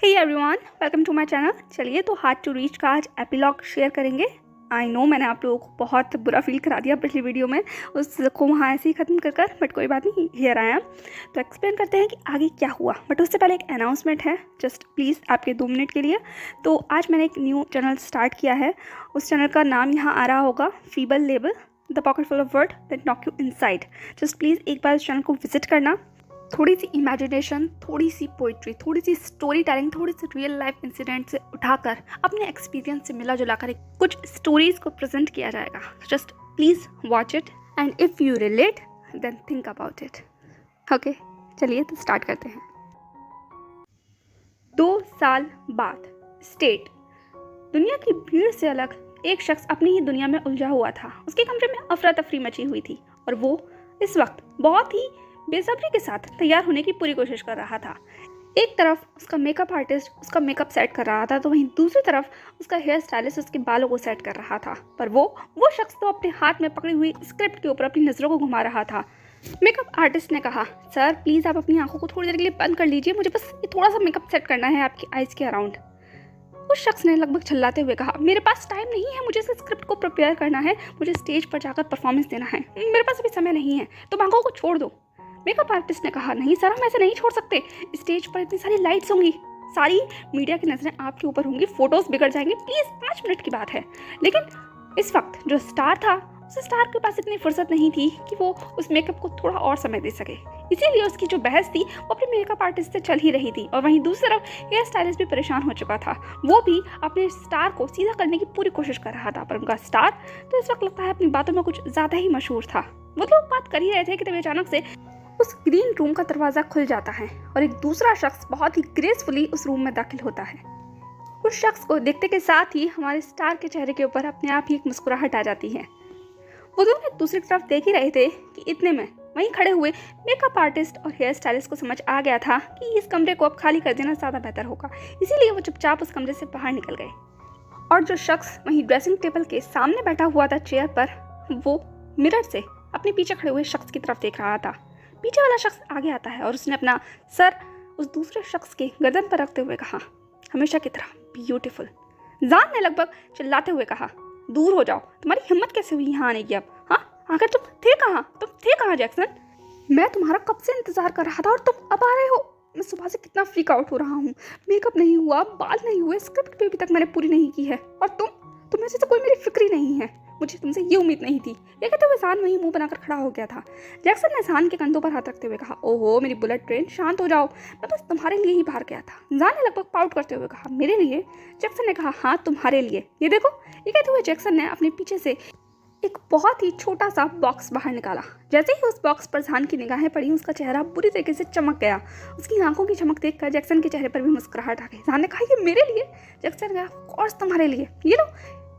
Hey everyone, welcome to my channel. चलिए तो hard to reach का आज एपिलॉग शेयर करेंगे। आई नो मैंने आप लोगों को बहुत बुरा फील करा दिया पिछली वीडियो में, उसको वहाँ ऐसे ही ख़त्म कर बट कोई बात नहीं, हियर आई एम। तो एक्सप्लेन करते हैं कि आगे क्या हुआ, बट उससे पहले एक अनाउंसमेंट है, जस्ट प्लीज़ आपके 2 मिनट के लिए। तो आज मैंने एक न्यू चैनल स्टार्ट किया है। उस चैनल का नाम यहाँ आ रहा होगा, feeble label the pocket full of word that knock you inside. Just please एक बार उस चैनल को विजिट करना। थोड़ी सी इमेजिनेशन, थोड़ी सी पोइट्री, थोड़ी सी स्टोरी टेलिंग, थोड़ी सी रियल लाइफ इंसिडेंट से उठाकर अपने एक्सपीरियंस से मिला जुला कर कुछ स्टोरीज को प्रेजेंट किया जाएगा। Just please watch it and if you relate then think about it. Okay, चलिए तो स्टार्ट करते हैं। 2 साल बाद स्टेट। दुनिया की भीड़ से अलग एक शख्स अपनी ही दुनिया में उलझा हुआ था। उसके कमरे में अफरा तफरी मची हुई थी और वो इस वक्त बहुत ही बेसब्री के साथ तैयार होने की पूरी कोशिश कर रहा था। एक तरफ उसका मेकअप आर्टिस्ट उसका मेकअप सेट कर रहा था, तो वहीं दूसरी तरफ उसका हेयर स्टाइलिस्ट उसके बालों को सेट कर रहा था। पर वो शख्स तो अपने हाथ में पकड़ी हुई स्क्रिप्ट के ऊपर अपनी नज़रों को घुमा रहा था। मेकअप आर्टिस्ट ने कहा, सर प्लीज़ आप अपनी आंखों को थोड़ी देर के लिए बंद कर लीजिए, मुझे बस ये थोड़ा सा मेकअप सेट करना है आपकी आइज़ के अराउंड। उस शख्स ने लगभग चिल्लाते हुए कहा, मेरे पास टाइम नहीं है, मुझे इस स्क्रिप्ट को प्रिपेयर करना है, मुझे स्टेज पर जाकर परफॉर्मेंस देना है, मेरे पास अभी समय नहीं है, तो आंखों को छोड़ दो। मेकअप आर्टिस्ट ने कहा, नहीं सर, हम ऐसे नहीं छोड़ सकते, स्टेज पर इतनी सारी लाइट्स होंगी, सारी मीडिया की नज़रें आपके ऊपर होंगी, फोटोज बिगड़ जाएंगे, प्लीज़ 5 मिनट की बात है। लेकिन इस वक्त जो स्टार था, उस स्टार के पास इतनी फुर्सत नहीं थी कि वो उस मेकअप को थोड़ा और समय दे सके। इसीलिए उसकी जो बहस थी वो अपने मेकअप आर्टिस्ट से चल ही रही थी और वहीं दूसरी तरफ हेयर स्टाइलिस्ट भी परेशान हो चुका था। वो भी अपने स्टार को सीधा करने की पूरी कोशिश कर रहा था, पर उनका स्टार तो इस वक्त लगता है अपनी बातों में कुछ ज़्यादा ही मशहूर था। वो लोग बात कर ही रहे थे कि तभी अचानक से उस ग्रीन रूम का दरवाज़ा खुल जाता है और एक दूसरा शख्स बहुत ही ग्रेसफुली उस रूम में दाखिल होता है। उस शख्स को देखते के साथ ही हमारे स्टार के चेहरे के ऊपर अपने आप ही एक मुस्कुराहट आ जाती है। वो दोनों एक दूसरी तरफ देख ही रहे थे कि इतने में वहीं खड़े हुए मेकअप आर्टिस्ट और हेयर स्टाइलिस्ट को समझ आ गया था कि इस कमरे को अब खाली कर देना ज़्यादा बेहतर होगा। इसीलिए वो चुपचाप उस कमरे से बाहर निकल गए और जो शख्स वहीं ड्रेसिंग टेबल के सामने बैठा हुआ था चेयर पर, वो मिरर से अपने पीछे खड़े हुए शख्स की तरफ देख रहा था। पीछे वाला शख्स आगे आता है और उसने अपना सर उस दूसरे शख्स के गर्दन पर रखते हुए कहा, हमेशा की तरह ब्यूटीफुल। जान ने लगभग चिल्लाते हुए कहा, दूर हो जाओ, तुम्हारी हिम्मत कैसे हुई यहाँ आने की अब? हाँ, आखिर तुम थे कहाँ जैक्सन? मैं तुम्हारा कब से इंतजार कर रहा था और तुम अब आ रहे हो। मैं सुबह से कितना फ्रीक आउट हो रहा हूँ, मेकअप नहीं हुआ, बाल नहीं हुए, स्क्रिप्ट भी अभी तक मैंने पूरी नहीं की है और तुम्हें से तो कोई मेरी फिक्र ही नहीं है। मुझे तुमसे ये उम्मीद नहीं थी। ये कहते हुए सान वहीं मुंह बनाकर खड़ा हो गया था। जैक्सन ने सान के कंधों पर हाथ रखते हुए कहा, ओहो मेरी बुलेट ट्रेन, शांत हो जाओ, मैं बस तुम्हारे लिए ही बाहर गया था। जान ने लगभग पाउट करते हुए कहा, मेरे लिए? जैक्सन ने कहा, हाँ तुम्हारे लिए, ये देखो। ये कहते हुए जैक्सन ने अपने पीछे से एक बहुत ही छोटा सा बॉक्स बाहर निकाला। जैसे ही उस बॉक्स पर जान की निगाहें पड़ी, उसका चेहरा बुरी तरीके से चमक गया। उसकी आंखों की चमक देखकर जैक्सन के चेहरे पर भी मुस्कुराहट आ गई। जान ने कहा, ये मेरे लिए? जैक्सन ने कहा, ऑफ कोर्स तुम्हारे लिए, ये लो।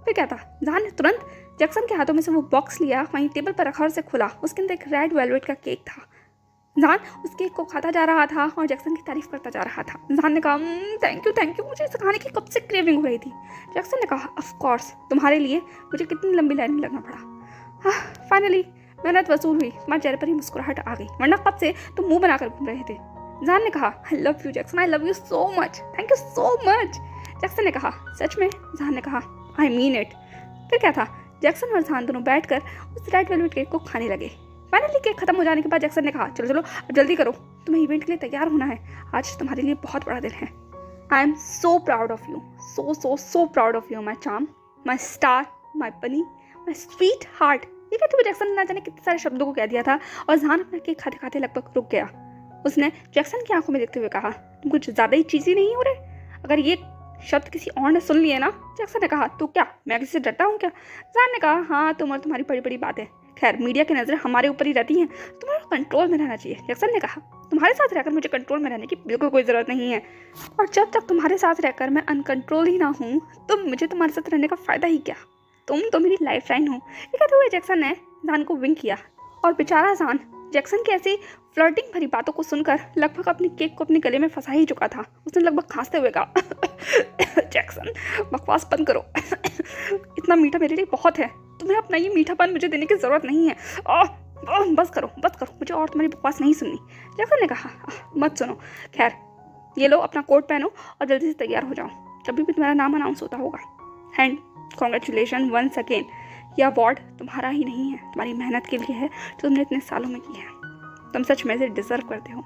फिर क्या था, जान ने तुरंत जैक्सन के हाथों में से वो बॉक्स लिया, वहीं टेबल पर रखा और उसे खुला। उसके अंदर एक रेड वेलवेट का केक था। जान उस केक को खाता जा रहा था और जैक्सन की तारीफ करता जा रहा था। जान ने कहा, थैंक यू, मुझे इसे खाने की कब से क्रेविंग हो रही थी। जैक्सन ने कहा, ऑफ कोर्स तुम्हारे लिए मुझे कितनी लंबी लाइन में लगना पड़ा। फाइनली मेहनत वसूल हुई, तुम्हारे चेहरे पर ही मुस्कुराहट आ गई, वरना कब से तुम मुंह बनाकर घूम रहे थे। जान ने कहा, आई love you Jackson, I love you so much, thank you so much. Jackson ने कहा, सच में? जान ने कहा, आई मीन इट। फिर क्या था, जैक्सन और जान दोनों बैठकर उस रेड वेलवेट केक को खाने लगे। फाइनली केक खत्म हो जाने के बाद जैक्सन ने कहा, चलो अब जल्दी करो, तुम्हें इवेंट के लिए तैयार होना है, आज तुम्हारे लिए बहुत बड़ा दिन है। I am so proud of you, so proud of you my charm, my star, my bunny, my sweet heart. ये कहते हुए जैक्सन ने ना जाने कितने सारे शब्दों को कह दिया था और जान अपना केक खाते खाते लगभग रुक गया। उसने जैक्सन की आंखों में देखते हुए कहा, तुम कुछ ज़्यादा ही चीज़ी नहीं हो रहे? अगर ये शब्द किसी और ने सुन लिए ना। जैक्सन ने कहा, तो क्या मैं किसी से डरता हूँ क्या? जान ने कहा, हाँ तुम और तुम्हारी बड़ी बड़ी बातें, खैर मीडिया की नज़रें हमारे ऊपर ही रहती हैं, तुम्हारा कंट्रोल में रहना चाहिए। जैक्सन ने कहा, तुम्हारे साथ रहकर मुझे कंट्रोल में रहने की बिल्कुल कोई ज़रूरत नहीं है, और जब तक तुम्हारे साथ रहकर मैं अनकंट्रोल ही ना हूँ तो मुझे तुम्हारे साथ रहने का फ़ायदा ही क्या? तुम तो मेरी लाइफ लाइन हो। ये कहते हुए जैक्सन ने जान को विंक किया और बेचारा जान जैक्सन की ऐसी फ्लर्टिंग भरी बातों को सुनकर लगभग अपने केक को अपने गले में फंसा ही चुका था। उसने लगभग खांसते हुए कहा, जैक्सन बकवास बंद करो, इतना मीठा मेरे लिए बहुत है, तुम्हें अपना ये मीठापन मुझे देने की ज़रूरत नहीं है। बस करो, मुझे और तुम्हारी बकवास नहीं सुननी। जैक्सन ने कहा, मत सुनो, खैर ये लो अपना कोट पहनो और जल्दी से तैयार हो जाओ, कभी भी तुम्हारा नाम अनाउंस होता होगा। एंड कॉन्ग्रेचुलेशन वंस अगेन, यह अवार्ड तुम्हारा ही नहीं है, तुम्हारी मेहनत के लिए है जो तुमने इतने सालों में की है। तुम सच में इसे डिज़र्व करते हो।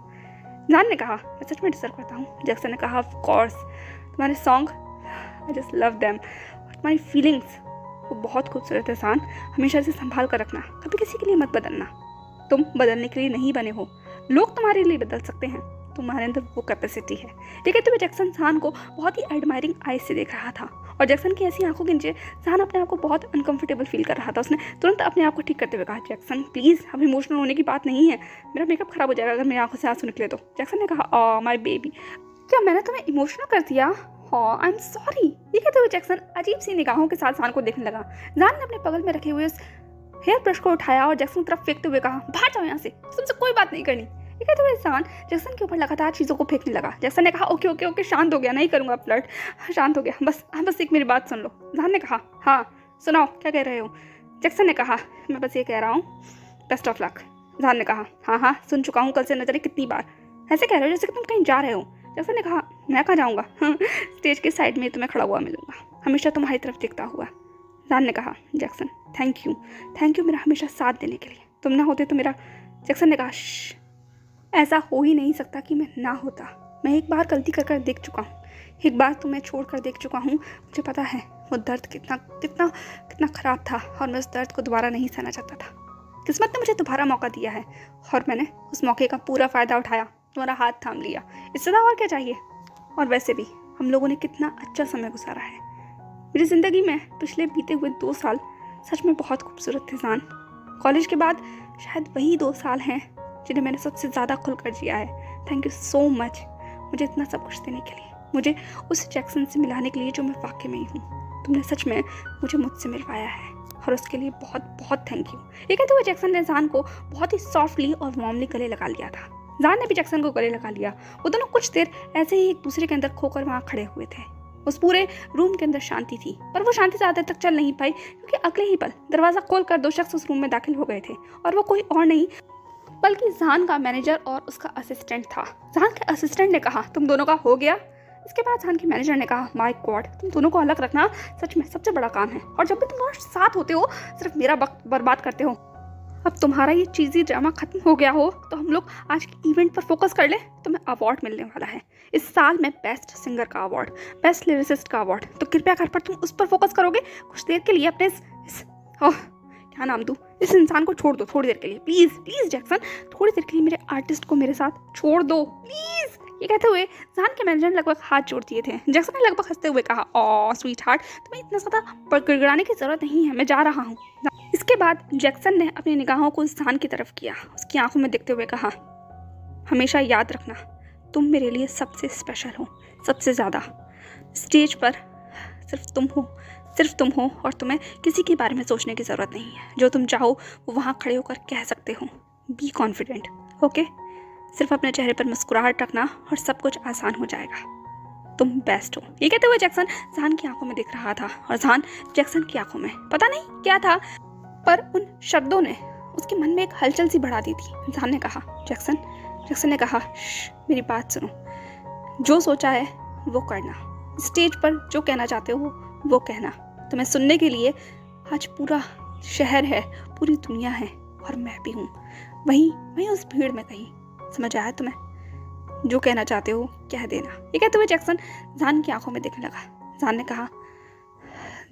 जान ने कहा, मैं सच में डिज़र्व करता हूँ। जैक्सन ने कहा, ऑफ कोर्स, तुम्हारे song I just love them, और तुम्हारी फीलिंग्स वो बहुत खूबसूरत है सान, हमेशा इसे संभाल कर रखना, कभी किसी के लिए मत बदलना। तुम बदलने के लिए नहीं बने हो, लोग तुम्हारे लिए बदल सकते हैं, तुम्हारे अंदर वो कैपेसिटी है। ठीक है, तो जैक्सन सान को बहुत ही एडमायरिंग आइज से देख रहा था, और जैक्सन की ऐसी आंखों के नीचे सान अपने आप को बहुत अनकंफर्टेबल फील कर रहा था। उसने तुरंत अपने आप को ठीक करते हुए कहा, जैक्सन प्लीज़, अब इमोशनल होने की बात नहीं है, मेरा मेकअप खराब हो जाएगा अगर मेरी आंखों से आंसू निकले तो। जैक्सन ने कहा, माय बेबी, क्या मैंने तुम्हें इमोशनल कर दिया? हाँ, आई एम सॉरी। ये कहते हुए जैक्सन अजीब सी निगाहों के साथ सान को देखने लगा। जान ने अपने बगल में रखे हुए उस हेयर ब्रश को उठाया और जैक्सन की तरफ फेंकते हुए कहा, बाहर जाओ यहाँ से, तुमसे कोई बात नहीं करनी। ये कहते हुए सान जैक्सन के ऊपर लगातार चीज़ों को फेंकने लगा। जैक्सन ने कहा, ओके ओके ओके, शांत हो गया, नहीं करूँगा फ्लर्ट, शांत हो गया, बस एक मेरी बात सुन लो। जान ने कहा, हाँ सुनाओ, क्या कह रहे हो? जैक्सन ने कहा, मैं बस ये कह रहा हूँ, बेस्ट ऑफ लक। जान ने कहा, हाँ सुन चुका हूँ, कल से नजरें कितनी बार, ऐसे कह रहे हो जैसे कि तुम कहीं जा रहे हो। जैक्सन ने कहा, मैं कहाँ जाऊँगा, स्टेज के साइड में तुम्हें खड़ा हुआ मिलूंगा, हमेशा तुम्हारी तरफ देखता हुआ। जान ने कहा, जैक्सन थैंक यू मेरा हमेशा साथ देने के लिए, तुम ना होते तो मेरा। जैक्सन ने कहा, ऐसा हो ही नहीं सकता कि मैं ना होता, मैं एक बार गलती कर देख चुका हूँ, एक बार तुम्हें छोड़ कर देख चुका हूँ, मुझे पता है वो दर्द कितना कितना कितना ख़राब था, और मैं उस दर्द को दोबारा नहीं सहना चाहता था। किस्मत ने मुझे दोबारा मौका दिया है, और मैंने उस मौके का पूरा फ़ायदा उठाया, तुम्हारा हाथ थाम लिया, इससे ज़्यादा और क्या चाहिए? और वैसे भी हम लोगों ने कितना अच्छा समय गुजारा है। मेरी ज़िंदगी में पिछले बीते हुए 2 साल सच में बहुत खूबसूरत थे जान। कॉलेज के बाद शायद वही 2 साल हैं जिन्हें मैंने सबसे ज़्यादा खुलकर जिया है। थैंक यू सो मच मुझे इतना सब कुछ देने के लिए, मुझे उस जैक्सन से मिलाने के लिए जो मैं वाकई में ही हूँ। तुमने सच में मुझे मुझसे मिलवाया है, और उसके लिए बहुत बहुत थैंक यू। ये कहते हुए जैक्सन ने जान को बहुत ही सॉफ्टली और वार्मली गले लगा लिया था। जान ने भी जैक्सन को गले लगा लिया। वो दोनों कुछ देर ऐसे ही एक दूसरे के अंदर खोकर वहाँ खड़े हुए थे। उस पूरे रूम के अंदर शांति थी, पर वो शांति ज़्यादा तक चल नहीं पाई, क्योंकि अगले ही पल दरवाज़ा खोलकर 2 शख्स उस रूम में दाखिल हो गए थे, और वो कोई और नहीं बल्कि जान का मैनेजर और उसका असिस्टेंट था। जान के असिस्टेंट ने कहा, तुम दोनों का हो गया? इसके बाद जान के मैनेजर ने कहा, माय गॉड, तुम दोनों को अलग रखना सच में सबसे बड़ा काम है, और जब भी तुम दोनों साथ होते हो सिर्फ मेरा वक्त बर्बाद करते हो। अब तुम्हारा ये चीज़ी ड्रामा खत्म हो गया हो तो हम लोग आज के इवेंट पर फोकस कर ले। तुम्हें अवार्ड मिलने वाला है इस साल में, बेस्ट सिंगर का अवार्ड, बेस्ट लिरिसिस्ट का अवार्ड, तो कृपया कर पर तुम उस पर फोकस करोगे कुछ देर के लिए अपने क्या नाम दूँ, इस इंसान को छोड़ दो थोड़ी देर के लिए, प्लीज़ प्लीज़ जैक्सन, थोड़ी देर के लिए मेरे आर्टिस्ट को मेरे साथ छोड़ दो प्लीज़। ये कहते हुए जान के मैनेजर ने लगभग हाथ जोड़ दिए थे। जैक्सन ने लगभग हंसते हुए कहा, ओ स्वीट हार्ट, तुम्हें इतना ज़्यादा गिड़गिड़ाने की ज़रूरत नहीं है, मैं जा रहा हूँ। इसके बाद जैक्सन ने अपनी निगाहों को जान की तरफ किया, उसकी आंखों में देखते हुए कहा, हमेशा याद रखना, तुम मेरे लिए सबसे स्पेशल हो, सबसे ज़्यादा। स्टेज पर सिर्फ तुम हो, और तुम्हें किसी के बारे में सोचने की ज़रूरत नहीं है। जो तुम चाहो वो वहाँ खड़े होकर कह सकते हो। Be confident, okay? सिर्फ अपने चेहरे पर मुस्कुराहट रखना और सब कुछ आसान हो जाएगा। तुम बेस्ट हो। ये कहते हुए जैक्सन जान की आंखों में देख रहा था, और जान जैक्सन की आंखों में। पता नहीं क्या था, पर उन शब्दों ने उसके मन में एक हलचल सी बढ़ा दी थी। जान ने कहा, जैक्सन ने कहा, मेरी बात सुनो, जो सोचा है वो करना, स्टेज पर जो कहना चाहते हो वो कहना। तुम्हें सुनने के लिए आज पूरा शहर है, पूरी दुनिया है, और मैं भी हूँ वहीं उस भीड़ में कहीं। समझ आया तुम्हें? जो कहना चाहते हो कह देना। ये कहते हुए जैक्सन जान की आंखों में देखने लगा। जान ने कहा,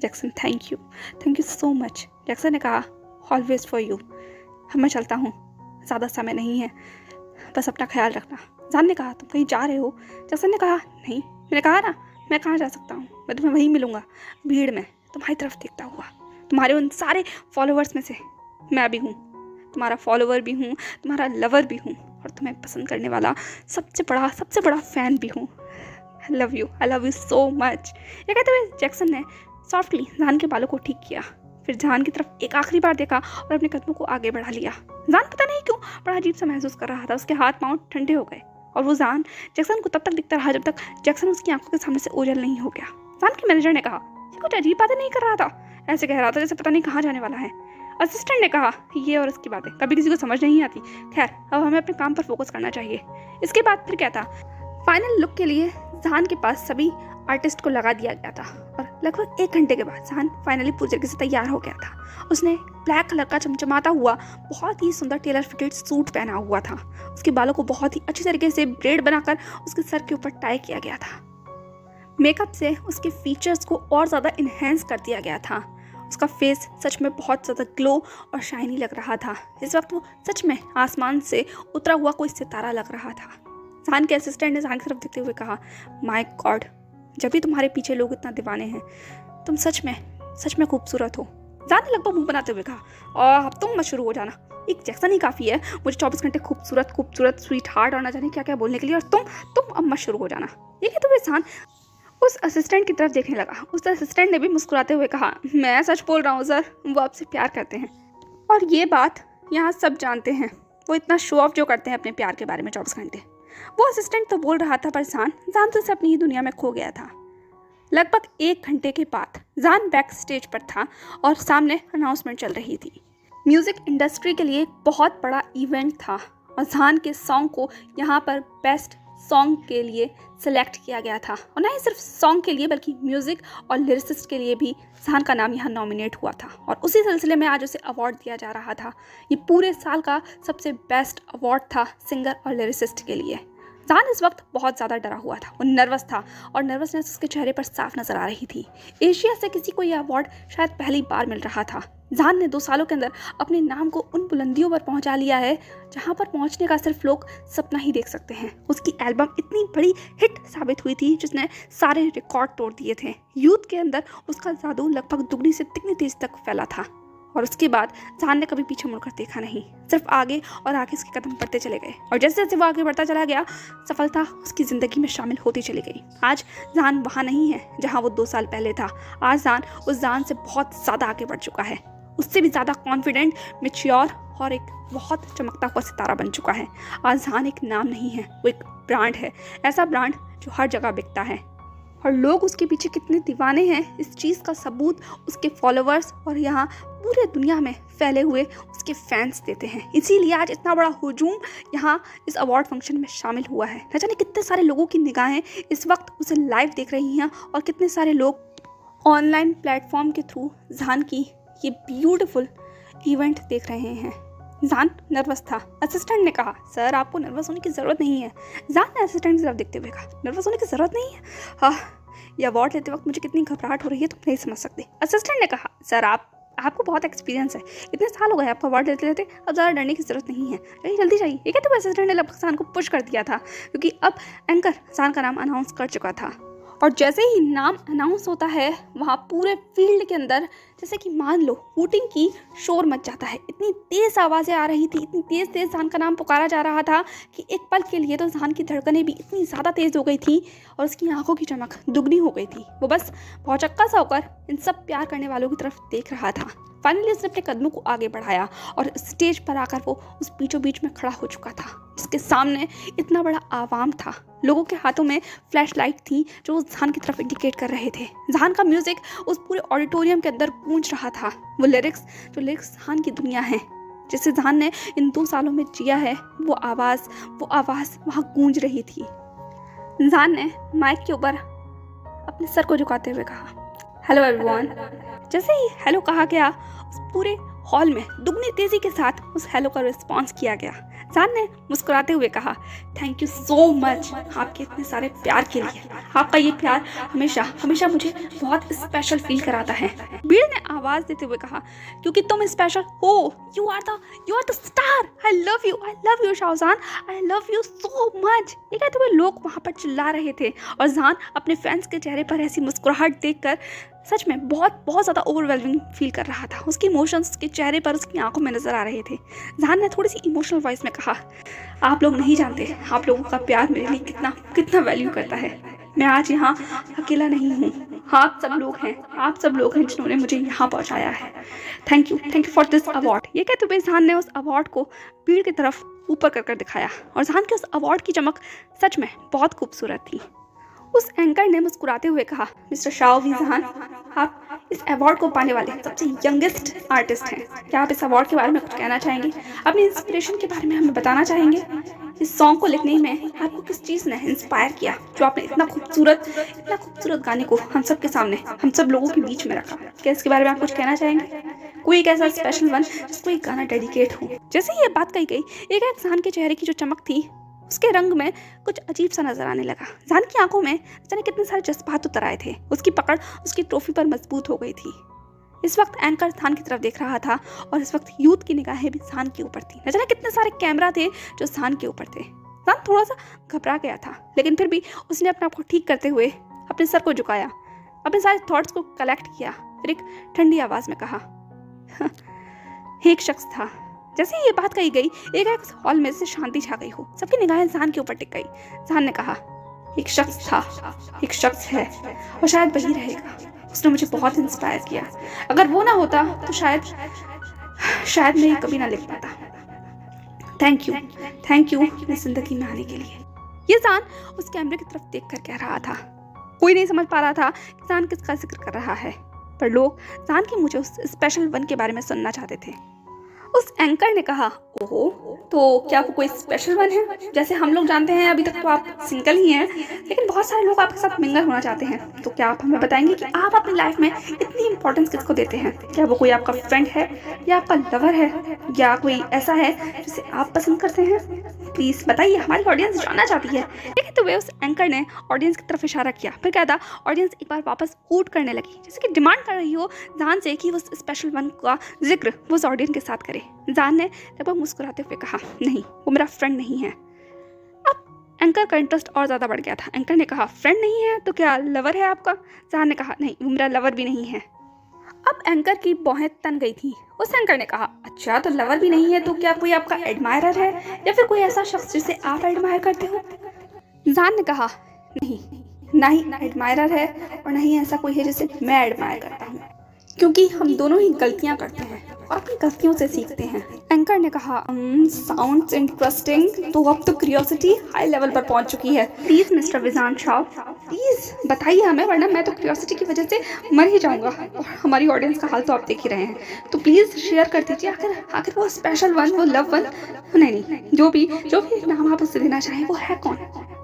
Jackson thank you so much. Jackson ने कहा, ऑलवेज फॉर यू। मैं चलता हूँ, ज़्यादा समय नहीं है, बस अपना ख्याल रखना। जान ने कहा, तुम कहीं जा रहे हो? जैक्सन ने कहा, नहीं, मैंने कहा ना, मैं कहाँ जा सकता हूँ, मैं तुम्हें वहीं मिलूँगा, भीड़ में, तुम्हारी तरफ देखता हुआ। तुम्हारे उन सारे फॉलोअर्स में से मैं भी हूँ, तुम्हारा फॉलोअर भी हूँ, तुम्हारा लवर भी हूँ, और तुम्हें पसंद करने वाला सबसे बड़ा फ़ैन भी हूँ। आई लव यू सो मच। ये कहते हुए जैक्सन ने सॉफ्टली जान के बालों को ठीक किया, फिर जान की तरफ एक आखिरी बार देखा और अपने कदमों को आगे बढ़ा लिया। जान पता नहीं क्यों बड़ा अजीब सा महसूस कर रहा था, उसके हाथ पांव ठंडे हो गए, और वो जान जैक्सन को तब तक दिखता रहा जब तक जैक्सन उसकी आंखों के सामने से ओझल नहीं हो गया। जान के मैनेजर ने कहा, ये कुछ अजीब बातें नहीं कर रहा था, ऐसे कह रहा था जैसे पता नहीं कहाँ जाने वाला है। असिस्टेंट ने कहा, ये और इसकी बातें कभी किसी को समझ नहीं आती, खैर अब हमें अपने काम पर फोकस करना चाहिए। इसके बाद फिर कहता, फाइनल लुक के लिए जहान के पास सभी आर्टिस्ट को लगा दिया गया था और लगभग 1 घंटे के बाद जहान फाइनली पूरी तरीके से तैयार हो गया था। उसने ब्लैक कलर का चमचमाता हुआ बहुत ही सुंदर टेलर फिटेड सूट पहना हुआ था। उसके बालों को बहुत ही अच्छी तरीके से ब्रेड बनाकर उसके सर के ऊपर टाई किया गया था। मेकअप से उसके फीचर्स को और ज़्यादा इन्हेंस कर दिया गया था। उसका फेस सच में बहुत ज़्यादा ग्लो और शाइनी लग रहा था। इस वक्त वो सच में आसमान से उतरा हुआ कोई सितारा लग रहा था। जहान के असिस्टेंट ने जहान की तरफ देखते हुए कहा, माय गॉड, जब भी तुम्हारे पीछे लोग इतना दीवाने हैं, तुम सच में खूबसूरत हो। जहान ने लगभग मुंह बनाते हुए कहा, अब तुम मत शुरू हो जाना, एक जैक्सन ही काफ़ी है मुझे 24 घंटे खूबसूरत स्वीट हार्ट और ना जाने क्या क्या बोलने के लिए, और तुम अब मत शुरू हो जाना। ये कहते हुए जहान उस असिस्टेंट की तरफ देखने लगा। उस असिस्टेंट ने भी मुस्कुराते हुए कहा, मैं सच बोल रहा हूँ सर, वो आपसे प्यार करते हैं और ये बात यहाँ सब जानते हैं। वो इतना शो ऑफ जो करते हैं अपने प्यार के बारे में 24 घंटे। वो असिस्टेंट तो बोल रहा था पर जहान तो से अपनी ही दुनिया में खो गया था। लगभग 1 घंटे के बाद जहान बैक स्टेज पर था और सामने अनाउंसमेंट चल रही थी। म्यूज़िक इंडस्ट्री के लिए एक बहुत बड़ा इवेंट था और जहान के सॉन्ग को यहाँ पर बेस्ट सॉन्ग के लिए सेलेक्ट किया गया था। और ना ही सिर्फ सॉन्ग के लिए बल्कि म्यूज़िक और लिरिसिस्ट के लिए भी जहान का नाम यहाँ नॉमिनेट हुआ था और उसी सिलसिले में आज उसे अवार्ड दिया जा रहा था। ये पूरे साल का सबसे बेस्ट अवार्ड था सिंगर और लिरिसिस्ट के लिए। जहान इस वक्त बहुत ज़्यादा डरा हुआ था, वो नर्वस था और नर्वसनेस उसके चेहरे पर साफ नज़र आ रही थी। एशिया से किसी को यह अवार्ड शायद पहली बार मिल रहा था। जहान ने 2 सालों के अंदर अपने नाम को उन बुलंदियों पर पहुंचा लिया है जहां पर पहुंचने का सिर्फ लोग सपना ही देख सकते हैं। उसकी एल्बम इतनी बड़ी हिट साबित हुई थी जिसने सारे रिकॉर्ड तोड़ दिए थे। यूथ के अंदर उसका जादू लगभग दुगनी से तिगनी तेज तक फैला था और उसके बाद जहान ने कभी पीछे मुड़कर देखा नहीं, सिर्फ आगे और आगे उसके कदम बढ़ते चले गए और जैसे जैसे वो आगे बढ़ता चला गया सफलता उसकी ज़िंदगी में शामिल होती चली गई। आज जहान वहाँ नहीं है जहाँ वो 2 साल पहले था। आज जहान उस जहान से बहुत ज़्यादा आगे बढ़ चुका है, उससे भी ज़्यादा कॉन्फिडेंट, मैच्योर और एक बहुत चमकता हुआ सितारा बन चुका है। आज जहान एक नाम नहीं है, वो एक ब्रांड है, ऐसा ब्रांड जो हर जगह बिकता है और लोग उसके पीछे कितने दीवाने हैं इस चीज़ का सबूत उसके फॉलोअर्स और यहाँ पूरे दुनिया में फैले हुए उसके फैंस देते हैं। इसीलिए आज इतना बड़ा हुजूम यहाँ इस अवार्ड फंक्शन में शामिल हुआ है। न जाने कितने सारे लोगों की निगाहें इस वक्त उसे लाइव देख रही हैं और कितने सारे लोग ऑनलाइन प्लेटफॉर्म के थ्रू जहान की ये ब्यूटीफुल इवेंट देख रहे हैं। जहान नर्वस था। असिस्टेंट ने कहा, सर आपको नर्वस होने की ज़रूरत नहीं है। जहान ने असिस्टेंट की तरफ देखते हुए कहा, नर्वस होने की ज़रूरत नहीं है? हाँ, ये अवार्ड लेते वक्त मुझे कितनी घबराहट हो रही है तुम नहीं समझ सकते। असिस्टेंट ने कहा, सर आपको बहुत एक्सपीरियंस है, इतने साल हो गए आपको अवार्ड लेते लेते, अब ज़्यादा डरने की ज़रूरत नहीं है, लेकिन जल्दी चाहिए। ये कहते हुए असिस्टेंट ने लगभग जहान को पुश कर दिया था क्योंकि अब एंकर जहान का नाम अनाउंस कर चुका था और जैसे ही नाम अनाउंस होता है वहाँ पूरे फील्ड के अंदर जैसे कि मान लो वोटिंग की शोर मच जाता है। इतनी तेज़ आवाज़ें आ रही थी, इतनी तेज़ जहान का नाम पुकारा जा रहा था कि एक पल के लिए तो जहान की धड़कनें भी इतनी ज़्यादा तेज़ हो गई थी और उसकी आंखों की चमक दुगनी हो गई थी। वो बस भौचक्का सा होकर इन सब प्यार करने वालों की तरफ देख रहा था। फाइनली उसने अपने कदमों को आगे बढ़ाया और स्टेज पर आकर वो उस बीचों बीच में खड़ा हो चुका था। उसके सामने इतना बड़ा आवाम था, लोगों के हाथों में फ्लैश लाइट थी जो उस जहान की तरफ इंडिकेट कर रहे थे। जहान का म्यूजिक उस पूरे ऑडिटोरियम के अंदर गूंज रहा था। वो लिरिक्स जहान की दुनिया है, जिसे जहान ने इन 2 सालों में जिया है, वो आवाज़ वहाँ गूंज रही थी। जहान ने माइक के ऊपर अपने सर को झुकाते हुए कहा, हेलो एवरीवन। जैसे ही हेलो कहा गया उस पूरे हॉल में दुगनी तेजी के साथ उस हेलो का रिस्पॉन्स किया गया। जहान ने मुस्कुराते हुए कहा, थैंक यू सो मच आपके इतने सारे प्यार के लिए। आपका ये प्यार हमेशा मुझे बहुत स्पेशल फील कराता है। भीड़ ने आवाज़ देते हुए कहा, क्योंकि तुम स्पेशल हो, you are the star. I love you Shahjahan, I love you so much. ये कहते हुए लोग वहाँ पर चिल्ला रहे थे और जहान अपने फैंस के चेहरे पर ऐसी मुस्कुराहट देखकर सच में बहुत ज़्यादा ओवरवेलमिंग फील कर रहा था। उसके इमोशंस उसके चेहरे पर, उसकी आंखों में नज़र आ रहे थे। जहान ने थोड़ी सी इमोशनल वॉइस में कहा, आप लोग नहीं जानते आप लोगों का प्यार मेरे लिए कितना वैल्यू करता है। मैं आज यहाँ अकेला नहीं हूँ, आप सब लोग हैं जिन्होंने मुझे यहाँ पहुँचाया है। Thank you for this award. ये कहते हुए जहान ने उस अवार्ड को भीड़ की तरफ ऊपर कर दिखाया और जहान के उस अवार्ड की चमक सच में बहुत खूबसूरत थी। उस एंकर ने मुस्कुराते हुए कहा, मिस्टर शाओवी जहान, आप इस अवार्ड को पाने वाले सबसे यंगेस्ट आर्टिस्ट हैं। क्या आप इस अवार्ड के बारे में कुछ कहना चाहेंगे? अपनी इंस्पिरेशन के बारे में हमें बताना चाहेंगे? इस सॉन्ग को लिखने में आपको किस चीज़ ने इंस्पायर किया, जो आपने इतना खूबसूरत गाने को हम सब के सामने, हम सब लोगों के बीच में रखा? क्या इसके बारे में आप कुछ कहना चाहेंगे? कोई एक ऐसा स्पेशल वन जिसको एक गाना डेडिकेट हो। जैसे ही ये बात कही गई, एक जहान के चेहरे की जो चमक थी उसके रंग में कुछ अजीब सा नजर आने लगा। जहान की आंखों में जाने कितने सारे जज्बात उतर आए थे। उसकी पकड़ उसकी ट्रॉफी पर मजबूत हो गई थी। इस वक्त एंकर जहान की तरफ देख रहा था और इस वक्त यूथ की निगाहें भी जहान के ऊपर थी। न जाने कितने सारे कैमरा थे जो जहान के ऊपर थे। जहान थोड़ा सा घबरा गया था, लेकिन फिर भी उसने अपने आप को ठीक करते हुए अपने सर को झुकाया, अपने सारे थॉट्स को कलेक्ट किया, फिर एक ठंडी आवाज में कहा, एक शख्स था। जैसे ही ये बात कही गई, एक हॉल में से शांति छा गई हो। सबकी निगाहें जहान के ऊपर टिक गई। जहान ने कहा, एक शख्स था, एक शख्स है और शायद वही रहेगा। उसने मुझे बहुत इंस्पायर किया। अगर वो ना होता तो शायद मैं कभी ना लिख पाता। थैंक यू मेरी जिंदगी में आने के लिए। ये जहान उस कैमरे की तरफ देख कर कह रहा था। कोई नहीं समझ पा रहा था कि जहान किसका जिक्र कर रहा है, पर लोग जहान की मुझे उस स्पेशल वन के बारे में सुनना चाहते थे। उस एंकर ने कहा, ओहो, तो क्या वो कोई स्पेशल वन है? जैसे हम लोग जानते हैं अभी तक तो आप सिंगल ही हैं, लेकिन बहुत सारे लोग आपके साथ मिंगल होना चाहते हैं। तो क्या आप हमें बताएंगे कि आप अपनी लाइफ में इतनी इंपॉर्टेंस किसको देते हैं? क्या वो कोई आपका फ्रेंड है या आपका लवर है या कोई ऐसा है जिसे आप पसंद करते हैं? प्लीज़ बताइए, हमारी ऑडियंस जानना चाहती है। लेकिन तो वे उस एंकर ने ऑडियंस की तरफ इशारा किया। फिर क्या था, ऑडियंस एक बार वापस हूट करने लगी, जैसे कि डिमांड कर रही हो जहान से कि वो स्पेशल वन का जिक्र वो उस ऑडियंस के साथ करे। जहान ने लगभग मुस्कुराते हुए कहा, नहीं, वो मेरा फ्रेंड नहीं है। अब एंकर का इंटरेस्ट और ज़्यादा बढ़ गया था। एंकर ने कहा, फ्रेंड नहीं है तो क्या लवर है आपका? जहान ने कहा, नहीं, वो मेरा लवर भी नहीं है। अब एंकर की भौहें तन गई थी। उस एंकर ने कहा, अच्छा, तो लवर भी नहीं है तो क्या कोई आपका एडमायरर है या फिर कोई ऐसा शख्स जिसे आप एडमायर करते हो? जहान ने कहा, नहीं, ना ही एडमायरर है और ना ही ऐसा कोई है जिसे मैं एडमायर करता हूँ, क्योंकि हम दोनों ही गलतियाँ करते हैं और अपनी गलतियों से सीखते हैं। एंकर ने कहा, साउंड्स इंटरेस्टिंग। तो अब तो क्यूरियोसिटी हाई लेवल पर पहुंच चुकी है। Please mister Vijan Shah, please बताइए हमें, वरना मैं तो क्यूरियोसिटी की वजह से मर ही जाऊंगा और हमारी ऑडियंस का हाल तो आप देख ही रहे हैं। तो प्लीज शेयर कर दीजिए, आखिर वो स्पेशल वन, वो लव वन, नहीं, जो भी नाम आप उससे देना चाहें, वो है कौन?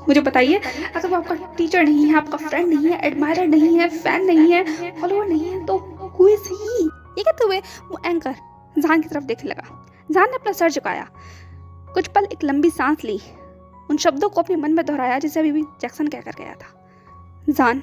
मुझे बताइए। अगर वो आपका टीचर नहीं है, आपका फ्रेंड नहीं है, एडमायरर नहीं है, फैन नहीं है, फॉलोअर नहीं है, तो हु इज ही? ये कहते हुए वो एंकर जहान की तरफ देखने लगा। जहान ने अपना सर झुकाया, कुछ पल एक लंबी सांस ली, उन शब्दों को अपने मन में दोहराया जिसे अभी भी जैक्सन कहकर गया था। जहान,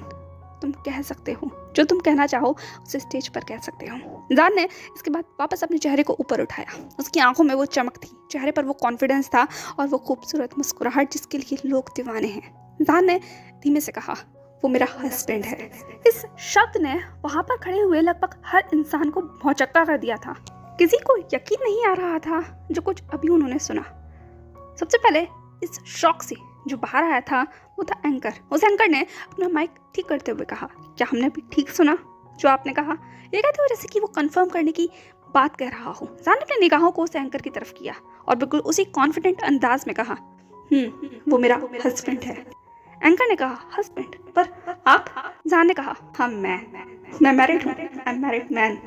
तुम कह सकते हो जो तुम कहना चाहो, उसे स्टेज पर कह सकते हो। जहान ने इसके बाद वापस अपने चेहरे को ऊपर उठाया। उसकी आंखों में वो चमक थी, चेहरे पर वो कॉन्फिडेंस था और वो खूबसूरत मुस्कुराहट जिसके लिए लोग दीवाने हैं। जहान ने धीमे से कहा, वो मेरा हस्बैंड है। इस शब्द ने वहां पर खड़े हुए लगभग हर इंसान को भौचक्का कर दिया था। किसी को यकीन नहीं आ रहा था जो कुछ अभी उन्होंने सुना। सबसे पहले इस शॉक से जो बाहर आया था वो था एंकर। उस एंकर ने अपना माइक ठीक करते हुए कहा, क्या हमने भी ठीक सुना जो आपने कहा? ये कहते हुए जैसे कि वो कंफर्म करने की बात कह रहा हो। जहान ने अपनी निगाहों को उस एंकर की तरफ किया और बिल्कुल उसी कॉन्फिडेंट अंदाज में कहा, वो मेरा हस्बैंड है। एंकर ने कहा, हस्बैंड? पर आप? जहान ने कहा, हाँ, मैं मैरिड हूँ, आई एम मैरिड मैन।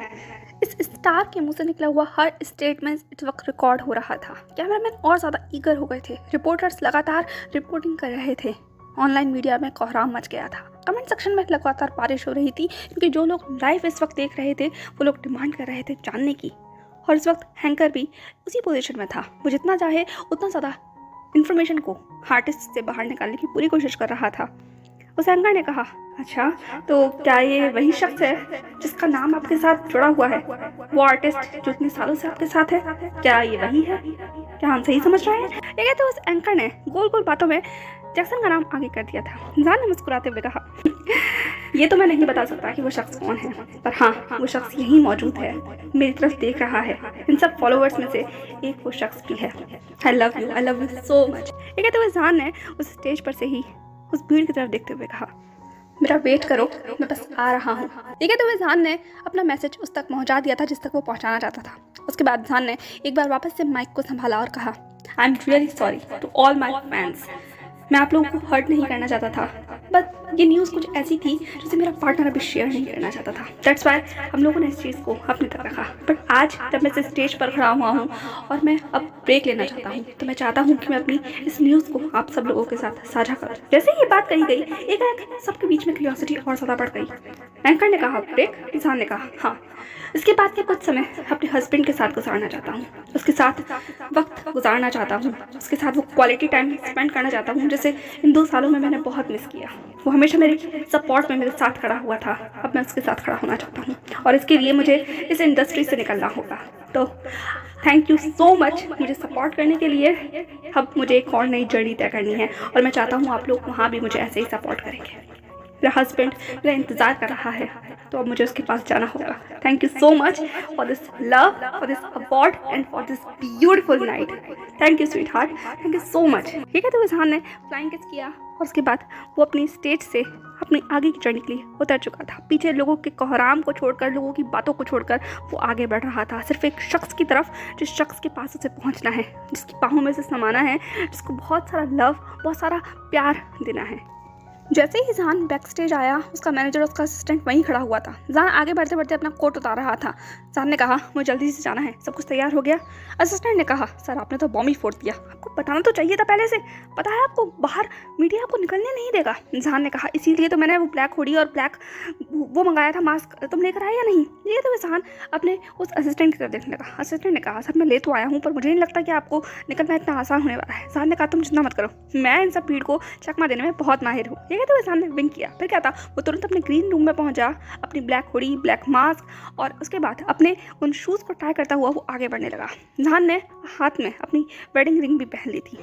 इस स्टार के मुंह से निकला हुआ हर स्टेटमेंट इस वक्त रिकॉर्ड हो रहा था। कैमरामैन और ज़्यादा ईगर हो गए थे। रिपोर्टर्स लगातार रिपोर्टिंग कर रहे थे। ऑनलाइन मीडिया में कोहराम मच गया था। कमेंट सेक्शन में लगातार बारिश हो रही थी, क्योंकि जो लोग लाइव इस वक्त देख रहे थे वो लोग डिमांड कर रहे थे जानने की। और इस वक्त हैंकर भी उसी पोजीशन में था। वो जितना चाहे उतना ज़्यादा इन्फॉर्मेशन को आर्टिस्ट से बाहर निकालने की पूरी कोशिश कर रहा था। उस एंकर ने कहा, अच्छा, तो क्या ये वही शख्स है जिसका नाम आपके साथ जुड़ा हुआ है? वो आर्टिस्ट जो इतने सालों से आपके साथ है, क्या ये वही है? क्या हम सही समझ रहे हैं? ये कहते उस एंकर ने गोल गोल बातों में जैक्सन का नाम आगे कर दिया था। जहान ने मुस्कुराते हुए कहा, ये तो मैं नहीं बता सकता कि वो शख्स कौन है, पर हाँ, वो शख्स यहीं मौजूद है, मेरी तरफ देख रहा है। इन सब फॉलोअर्स में से एक वो शख्स भी है। आई लव यू सो मच। ये कहते हुए जहान ने उस स्टेज पर से ही उस भीड़ की तरफ देखते हुए कहा, मेरा वेट करो, मैं बस आ रहा हूँ। ये कहते हुए जहान ने अपना मैसेज उस तक पहुँचा दिया था जिस तक वो पहुँचाना चाहता था। उसके बाद जहान ने एक बार वापस से माइक को संभाला और कहा, I am really sorry to all my fans. मैं आप लोगों को हर्ट नहीं करना चाहता था, बट ये न्यूज़ कुछ ऐसी थी जिसे मेरा पार्टनर अभी शेयर नहीं करना चाहता था। दैट्स वाई हम लोगों ने इस चीज़ को अपने तक रखा। बट आज जब मैं इस स्टेज पर खड़ा हुआ हूँ और मैं अब ब्रेक लेना चाहता हूँ, तो मैं चाहता हूँ कि मैं अपनी इस न्यूज़ को आप सब लोगों के साथ साझा करूँ। जैसे ये बात कही गई, एक सबके बीच में क्यूरियोसिटी और ज़्यादा बढ़ गई। एंकर ने कहा ब्रेक, इंसान ने कहा हाँ। इसके बाद के कुछ समय अपने हस्बैंड के साथ गुजारना चाहता हूँ, उसके साथ वक्त गुजारना चाहता हूँ, उसके साथ वो क्वालिटी टाइम स्पेंड करना चाहता हूँ जैसे इन 2 सालों में मैंने बहुत मिस किया। वो हमेशा मेरे सपोर्ट में मेरे साथ खड़ा हुआ था, अब मैं उसके साथ खड़ा होना चाहता हूँ और इसके लिए मुझे इस इंडस्ट्री से निकलना होगा। तो थैंक यू सो मच मुझे सपोर्ट करने के लिए। अब मुझे एक और नई जर्नी तय करनी है और मैं चाहता हूँ आप लोग वहाँ भी मुझे ऐसे ही सपोर्ट करेंगे। मेरा हस्बैंड मेरा इंतज़ार कर रहा है, तो अब मुझे उसके पास जाना होगा। Thank you so much for this love, for this award and for this beautiful night. Thank you sweet heart, thank you so much. ठीक है, तो इंसान ने फ्लाइंग किस किया और उसके बाद वो अपनी स्टेज से अपनी आगे की जर्नी के लिए उतर चुका था। पीछे लोगों के कोहराम को छोड़कर, लोगों की बातों को छोड़कर वो आगे बढ़ रहा था, सिर्फ एक शख्स की तरफ, जिस शख्स के पास उसे पहुंचना है, जिसकी बाहों में से समाना है, जिसको बहुत सारा लव, बहुत सारा प्यार देना है। जैसे ही जान बैक स्टेज आया, उसका मैनेजर, उसका असिस्टेंट वहीं खड़ा हुआ था। जान आगे बढ़ते बढ़ते अपना कोट उतार रहा था। जान ने कहा मुझे जल्दी से जाना है, सब कुछ तैयार हो गया? असिस्टेंट ने कहा सर आपने तो बॉम्ब ही फोड़ दिया, आपको बताना तो चाहिए था पहले से, पता है आपको बाहर मीडिया आपको निकलने नहीं देगा। जान ने कहा इसीलिए तो मैंने वो ब्लैक हुडी और ब्लैक वो मंगाया था मास्क, तुम लेकर आए या नहीं? ये तो जान अपने उस असिस्टेंट की तरफ देखने लगा। असिस्टेंट ने कहा सर मैं ले तो आया हूँ, पर मुझे नहीं लगता कि आपको निकलना इतना आसान होने वाला है। जान ने कहा तुम चिंता मत करो, मैं इन सब भीड़ को चकमा देने में बहुत माहिर हूँ। ये तो जान ने विंक किया। फिर क्या था, वो तुरंत अपने ग्रीन रूम में पहुंचा, अपनी ब्लैक हुडी, ब्लैक मास्क और उसके बाद अपने उन शूज़ को ट्राई करता हुआ वो आगे बढ़ने लगा। जान ने हाथ में अपनी वेडिंग रिंग भी पहन ली थी।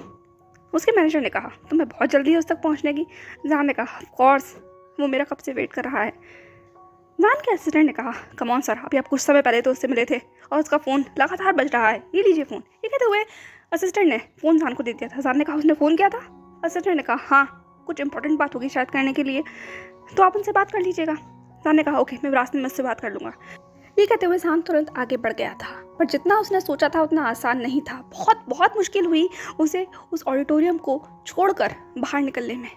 उसके मैनेजर ने कहा तुम्हें बहुत जल्दी है उस तक पहुंचने की? जान ने कहा ऑफ कोर्स, वो मेरा कब से वेट कर रहा है। जान के असिस्टेंट ने कहा कम ऑन सर, अभी आप कुछ समय पहले तो उससे मिले थे और उसका फ़ोन लगातार बज रहा है, ये लीजिए फ़ोन। ये कहते हुए असिस्टेंट ने फ़ोन जान को दे दिया था। जान ने कहा उसने फ़ोन किया था? असिस्टेंट ने कहा हाँ, कुछ इंपॉर्टेंट बात होगी शायद करने के लिए, तो आप उनसे बात कर लीजिएगा। जान ने कहा ओके, मैं रास्ते में उससे बात कर लूँगा। ये कहते हुए जान तुरंत आगे बढ़ गया था, पर जितना उसने सोचा था उतना आसान नहीं था। बहुत बहुत मुश्किल हुई उसे उस ऑडिटोरियम को छोड़कर बाहर निकलने में।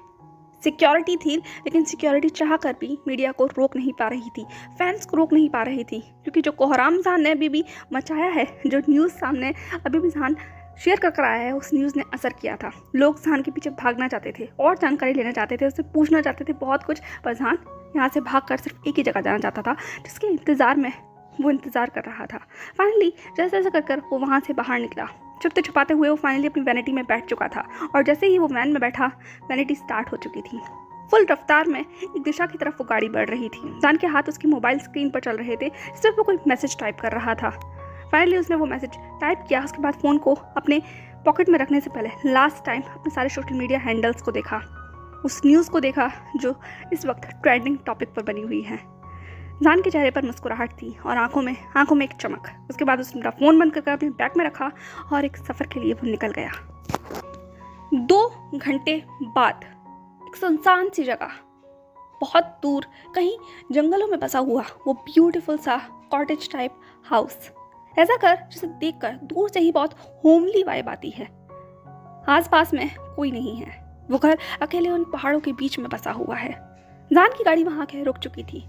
सिक्योरिटी थी, लेकिन सिक्योरिटी चाह कर भी मीडिया को रोक नहीं पा रही थी, फैंस को रोक नहीं पा रही थी, क्योंकि जो कोहराम जान ने अभी भी मचाया है, जो न्यूज़ सामने अभी भी जान शेयर कर आया है, उस न्यूज़ ने असर किया था। लोग जान के पीछे भागना चाहते थे और जानकारी लेना चाहते थे, उससे पूछना चाहते थे बहुत कुछ, पर जान यहाँ से भागकर सिर्फ एक ही जगह जाना चाहता था, जिसके इंतज़ार में वो इंतज़ार कर रहा था। फाइनली जैसे जैसे कर वो वहाँ से बाहर निकला, छुपते छुपाते हुए वो फाइनली अपनी वैनिटी में बैठ चुका था। और जैसे ही वो वैन में बैठा, वैनिटी स्टार्ट हो चुकी थी। फुल रफ्तार में एक दिशा की तरफ वो गाड़ी बढ़ रही थी। जान के हाथ उसकी मोबाइल स्क्रीन पर चल रहे थे, सिर्फ वो कोई मैसेज टाइप कर रहा था। फाइनली उसने वो मैसेज टाइप किया। उसके बाद फ़ोन को अपने पॉकेट में रखने से पहले लास्ट टाइम अपने सारे सोशल मीडिया हैंडल्स को देखा, उस न्यूज़ को देखा जो इस वक्त ट्रेंडिंग टॉपिक पर बनी हुई है। जान के चेहरे पर मुस्कुराहट थी और आंखों में एक चमक। उसके बाद उसने अपना फ़ोन बंद करके अपने बैग में रखा और एक सफ़र के लिए वो निकल गया। 2 घंटे बाद एक सुनसान सी जगह, बहुत दूर कहीं जंगलों में बसा हुआ वो ब्यूटीफुल सा कॉटेज टाइप हाउस, ऐसा घर जिसे देखकर दूर से ही बहुत होमली वाइब आती है। आसपास में कोई नहीं है, वो घर अकेले उन पहाड़ों के बीच में बसा हुआ है। जान की गाड़ी वहाँ के रुक चुकी थी।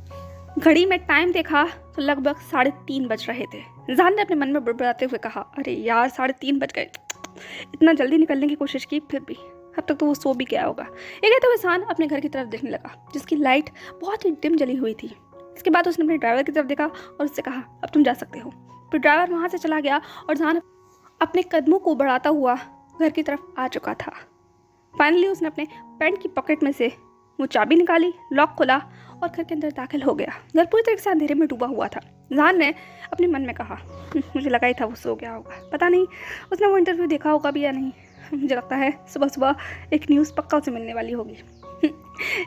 घड़ी में टाइम देखा तो लगभग 3:30 बज रहे थे। जान ने अपने मन में बड़बड़ाते हुए कहा अरे यार 3:30 बज गए। इतना जल्दी निकलने की कोशिश की, फिर भी अब तक तो वो सो भी गया होगा। ये कहते हुए जान अपने घर की तरफ देखने लगा, जिसकी लाइट बहुत ही डिम जली हुई थी। इसके बाद उसने अपने ड्राइवर की तरफ देखा और उससे कहा अब तुम जा सकते हो। फिर ड्राइवर वहाँ से चला गया और जान अपने कदमों को बढ़ाता हुआ घर की तरफ आ चुका था। फाइनली उसने अपने पैंट की पॉकेट में से वो चाबी निकाली, लॉक खोला और घर के अंदर दाखिल हो गया। घर पूरी तरह से अंधेरे में डूबा हुआ था। जान ने अपने मन में कहा मुझे लगा ही था वो सो गया होगा, पता नहीं उसने वो इंटरव्यू देखा होगा भी या नहीं। मुझे लगता है सुबह सुबह एक न्यूज़ पक्का उसे मिलने वाली होगी,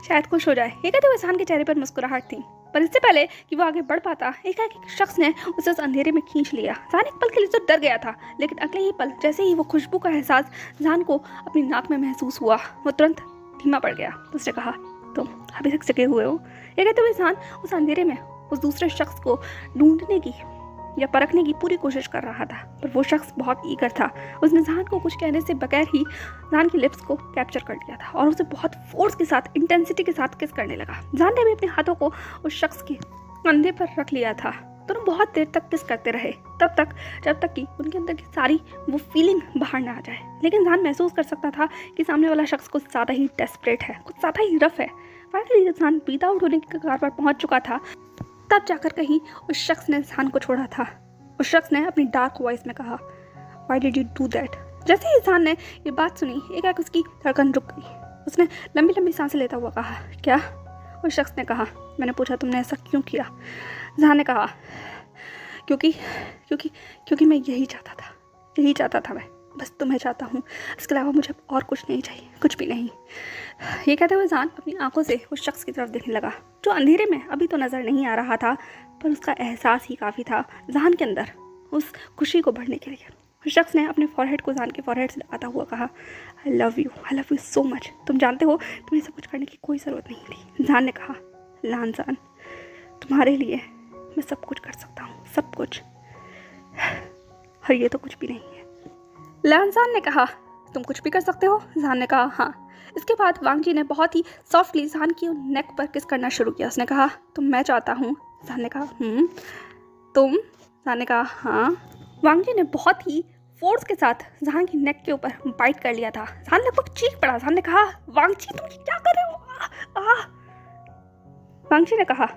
शायद खुश हो जाए। ये कहते हुए जान के चेहरे पर मुस्कुराहट थी, पर इससे पहले कि वो आगे बढ़ पाता एक शख्स ने उसे उस अंधेरे में खींच लिया। जान एक पल के लिए तो डर गया था, लेकिन अगले ही पल जैसे ही वो खुशबू का एहसास जान को अपनी नाक में महसूस हुआ, वो तुरंत धीमा पड़ गया। उसने कहा तुम अभी तक जगे हुए हो? ये कहते हुए जान उस अंधेरे में उस दूसरे शख्स को ढूंढने की या परखने की पूरी कोशिश कर रहा था, पर वो शख्स बहुत ईगर था। उसने जहान को कुछ कहने से बगैर ही जहान की लिप्स को कैप्चर कर लिया था और उसे बहुत फोर्स के साथ, इंटेंसिटी के साथ किस करने लगा। जहान ने भी अपने हाथों को उस शख्स के कंधे पर रख लिया था। दोनों बहुत देर तक किस करते रहे, जब तक कि उनके अंदर की सारी वो फीलिंग बाहर ना आ जाए। लेकिन जहान महसूस कर सकता था कि सामने वाला शख्स कुछ ज़्यादा ही डेस्परेट है, कुछ ज़्यादा ही रफ है। फाइनली जहान ब्रीथ आउट होने की कगार पर पहुंच चुका था, तब जाकर कहीं उस शख्स ने जहान को छोड़ा था। उस शख्स ने अपनी डार्क वॉइस में कहा, Why did you do that? जैसे ही जहान ने ये बात सुनी, एकाएक उसकी धड़कन रुक गई। उसने लंबी लंबी सांसें लेता हुआ कहा, क्या? उस शख्स ने कहा, मैंने पूछा तुमने ऐसा क्यों किया? जहान ने कहा, क्योंकि मैं यही चाहता था मैं बस तुम्हें चाहता हूँ, इसके अलावा मुझे और कुछ नहीं चाहिए, कुछ भी नहीं। ये कहते हुए जहान अपनी आंखों से उस शख्स की तरफ देखने लगा, जो अंधेरे में अभी तो नज़र नहीं आ रहा था, पर उसका एहसास ही काफ़ी था जहान के अंदर उस खुशी को बढ़ने के लिए। उस शख्स ने अपने फॉरहेड को जहान के फॉरहेड से लगाता हुआ कहा, आई लव यू सो मच। तुम जानते हो तुम्हें सब कुछ करने की कोई ज़रूरत नहीं थी। जहान ने कहा, लानजान, तुम्हारे लिए मैं सब कुछ कर सकता हूँ, सब कुछ, और ये तो कुछ भी नहीं है। लानजान ने कहा, तुम कुछ भी कर सकते हो? जहान ने कहा, हाँ। इसके बाद वांग जी ने बहुत ही सॉफ्टली जहान की नेक पर किस करना शुरू किया। उसने कहा, तुम मैं चाहता हूँ। जहान ने कहा, तुम? जहान ने कहा, हाँ। वांग जी ने बहुत ही फोर्स के साथ जहान की नेक के ऊपर बाइट कर लिया था। जहान लगभग चीख पड़ा। जहान ने कहा, वांग जी तुम क्या कर रहे हो? वांग जी ने कहा,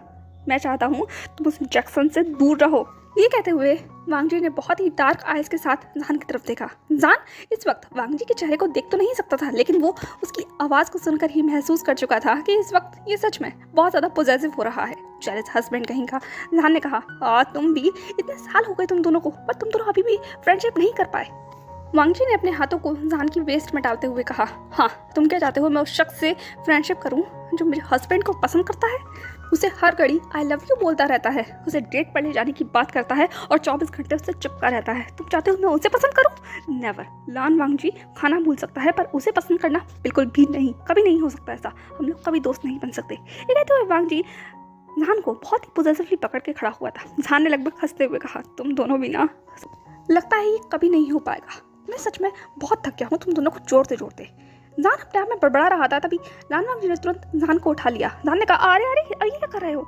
मैं चाहता हूँ तुम उस जैक्सन से दूर रहो। ये कहते हुए वांग जी ने बहुत ही डार्क आइज के साथ जहान की तरफ देखा। जहान इस वक्त वांग जी के चेहरे को देख तो नहीं सकता था, लेकिन वो उसकी आवाज़ को सुनकर ही महसूस कर चुका था कि इस वक्त ये सच में बहुत ज़्यादा पॉजेसिव हो रहा है। जेलस हस्बैंड कहीं का। जहान ने कहा, तुम भी, इतने साल हो गए तुम दोनों को, पर तुम दोनों अभी भी फ्रेंडशिप नहीं कर पाए। वांग जी ने अपने हाथों को जहान की वेस्ट में डालते हुए कहा, हाँ, तुम क्या चाहते हो मैं उस शख्स से फ्रेंडशिप करूं जो मेरे हस्बैंड को पसंद करता है, उसे हर घड़ी आई लव यू बोलता रहता है, उसे डेट पर ले जाने की बात करता है और 24 घंटे उससे चिपका रहता है। तुम चाहते हो मैं उसे पसंद करूं? नेवर। लान वांग जी खाना भूल सकता है, पर उसे पसंद करना बिल्कुल भी नहीं, कभी नहीं हो सकता ऐसा। हम लोग कभी दोस्त नहीं बन सकते। ये कहते हुए वांग जी जहान को बहुत ही पॉजिटिवली पकड़ के खड़ा हुआ था। जहान ने लगभग हंसते हुए कहा, तुम दोनों भी ना, लगता है ये कभी नहीं हो पाएगा। मैं सच में बहुत थक गया हूँ तुम दोनों को जोड़ते जोड़ते। जहान अपने आप में बड़बड़ा रहा था, तभी लान वांग जी ने तुरंत जहान को उठा लिया। जहान ने कहा, अरे ये क्या कर रहे हो?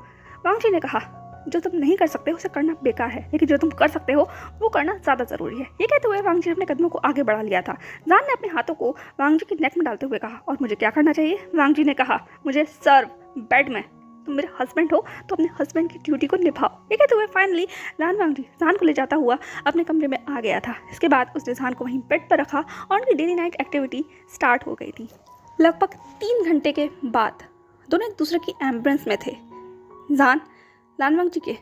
वांग जी ने कहा, जो तुम नहीं कर सकते उसे करना बेकार है, लेकिन जो तुम कर सकते हो वो करना ज़्यादा ज़रूरी है। ये कहते हुए वांग जी ने अपने कदमों को आगे बढ़ा लिया था। जहान ने अपने हाथों को वांग जी की नेक में डालते हुए कहा, और मुझे क्या करना चाहिए? वांग जी ने कहा, मुझे सर्व बेड में। तुम मेरे हस्बैंड हो तो अपने हस्बैंड की ड्यूटी को निभाओ। ये कहते हुए फाइनली लान वांग जी जहान को ले जाता हुआ अपने कमरे में आ गया था। इसके बाद उसने जहान को वहीं बेड पर रखा और उनकी डेली नाइट एक्टिविटी स्टार्ट हो गई थी। लगभग 3 घंटे के बाद दोनों एक दूसरे की एम्बुलेंस में थे। जहान लान वांग जी के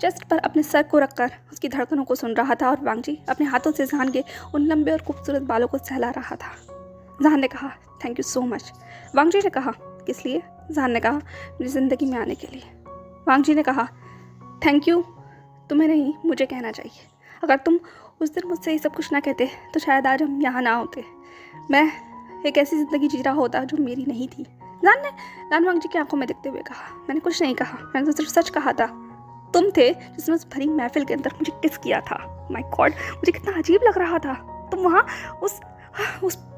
चेस्ट पर अपने सर को रखकर उसकी धड़कनों को सुन रहा था और वांग जी अपने हाथों से जहान के उन लंबे और खूबसूरत बालों को सहला रहा था। जहान ने कहा, थैंक यू सो मच। वांग जी ने कहा, किस लिए? जहान ने कहा, मेरी ज़िंदगी में आने के लिए। वांग जी ने कहा, थैंक यू तुम्हें नहीं, मुझे कहना चाहिए। अगर तुम उस दिन मुझसे ये सब कुछ ना कहते तो शायद आज हम यहाँ ना होते। मैं एक ऐसी ज़िंदगी जी रहा होता जो मेरी नहीं थी। जहान ने लान वांग जी की आंखों में देखते हुए कहा, मैंने कुछ नहीं कहा, मैंने तो सिर्फ सच कहा था। तुम थे जिसने उस भरी महफिल के अंदर मुझे किस किया था। माय गॉड, मुझे कितना अजीब लग रहा था। तुम वहाँ उस